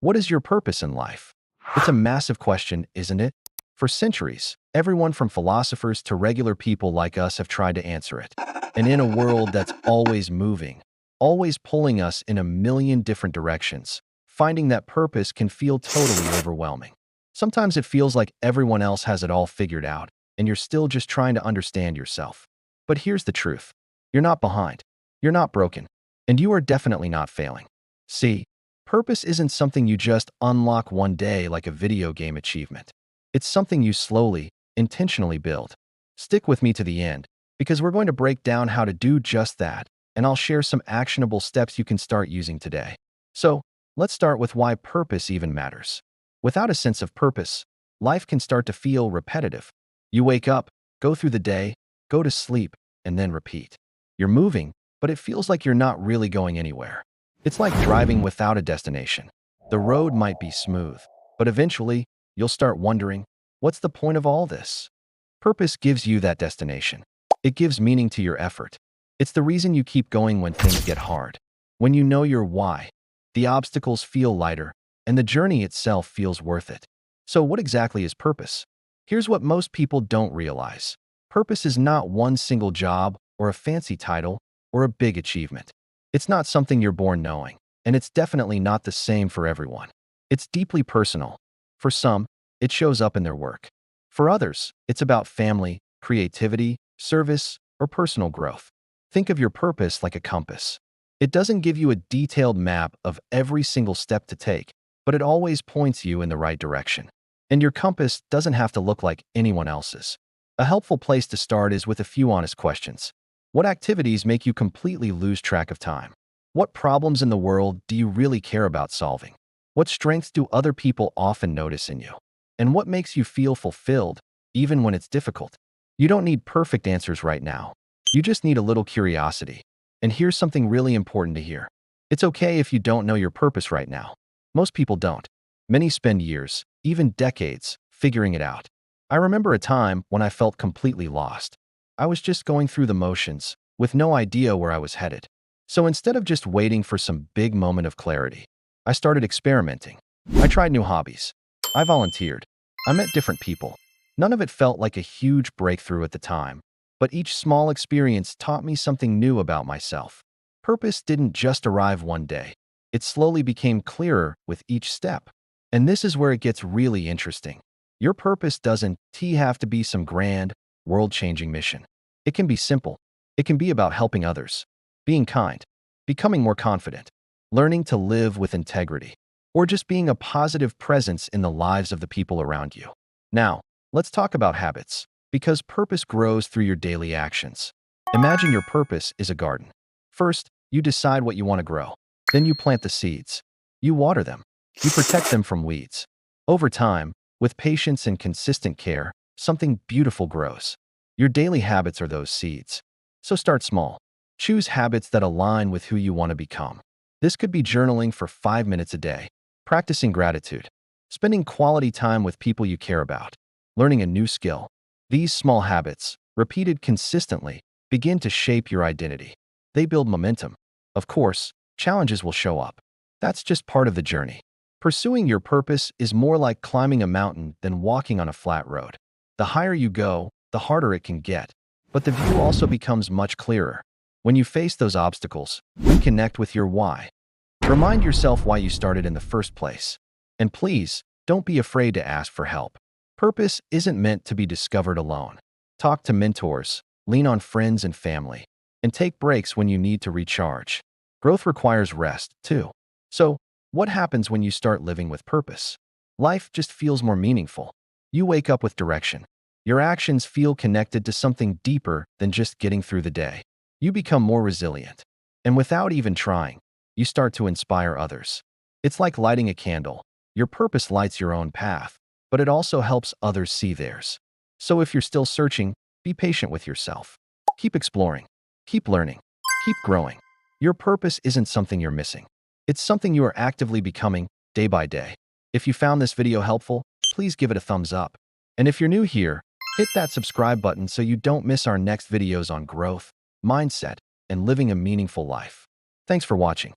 What is your purpose in life? It's a massive question, isn't it? For centuries, everyone from philosophers to regular people like us have tried to answer it. And in a world that's always moving, always pulling us in a million different directions, finding that purpose can feel totally overwhelming. Sometimes it feels like everyone else has it all figured out, and you're still just trying to understand yourself. But here's the truth. You're not behind. You're not broken. And you are definitely not failing. See, purpose isn't something you just unlock one day like a video game achievement. It's something you slowly, intentionally build. Stick with me to the end, because we're going to break down how to do just that, and I'll share some actionable steps you can start using today. So, let's start with why purpose even matters. Without a sense of purpose, life can start to feel repetitive. You wake up, go through the day, go to sleep, and then repeat. You're moving, but it feels like you're not really going anywhere. It's like driving without a destination. The road might be smooth, but eventually, you'll start wondering, what's the point of all this? Purpose gives you that destination. It gives meaning to your effort. It's the reason you keep going when things get hard. When you know your why, the obstacles feel lighter, and the journey itself feels worth it. So what exactly is purpose? Here's what most people don't realize. Purpose is not one single job or a fancy title or a big achievement. It's not something you're born knowing, and it's definitely not the same for everyone. It's deeply personal. For some, it shows up in their work. For others, it's about family, creativity, service, or personal growth. Think of your purpose like a compass. It doesn't give you a detailed map of every single step to take, but it always points you in the right direction. And your compass doesn't have to look like anyone else's. A helpful place to start is with a few honest questions. What activities make you completely lose track of time? What problems in the world do you really care about solving? What strengths do other people often notice in you? And what makes you feel fulfilled, even when it's difficult? You don't need perfect answers right now. You just need a little curiosity. And here's something really important to hear. It's okay if you don't know your purpose right now. Most people don't. Many spend years, even decades, figuring it out. I remember a time when I felt completely lost. I was just going through the motions, with no idea where I was headed. So instead of just waiting for some big moment of clarity, I started experimenting. I tried new hobbies. I volunteered. I met different people. None of it felt like a huge breakthrough at the time, but each small experience taught me something new about myself. Purpose didn't just arrive one day. It slowly became clearer with each step. And this is where it gets really interesting. Your purpose doesn't have to be some grand, world-changing mission. It can be simple. It can be about helping others, being kind, becoming more confident, learning to live with integrity, or just being a positive presence in the lives of the people around you. Now, let's talk about habits, because purpose grows through your daily actions. Imagine your purpose is a garden. First, you decide what you want to grow. Then you plant the seeds. You water them. You protect them from weeds. Over time, with patience and consistent care, something beautiful grows. Your daily habits are those seeds. So start small. Choose habits that align with who you want to become. This could be journaling for 5 minutes a day, practicing gratitude, spending quality time with people you care about, learning a new skill. These small habits, repeated consistently, begin to shape your identity. They build momentum. Of course, challenges will show up. That's just part of the journey. Pursuing your purpose is more like climbing a mountain than walking on a flat road. The higher you go, the harder it can get. But the view also becomes much clearer. When you face those obstacles, reconnect with your why. Remind yourself why you started in the first place. And please, don't be afraid to ask for help. Purpose isn't meant to be discovered alone. Talk to mentors, lean on friends and family, and take breaks when you need to recharge. Growth requires rest, too. So, what happens when you start living with purpose? Life just feels more meaningful. You wake up with direction. Your actions feel connected to something deeper than just getting through the day. You become more resilient. And without even trying, you start to inspire others. It's like lighting a candle. Your purpose lights your own path, but it also helps others see theirs. So if you're still searching, be patient with yourself. Keep exploring. Keep learning. Keep growing. Your purpose isn't something you're missing. It's something you are actively becoming, day by day. If you found this video helpful, please give it a thumbs up. And if you're new here, hit that subscribe button so you don't miss our next videos on growth, mindset, and living a meaningful life. Thanks for watching.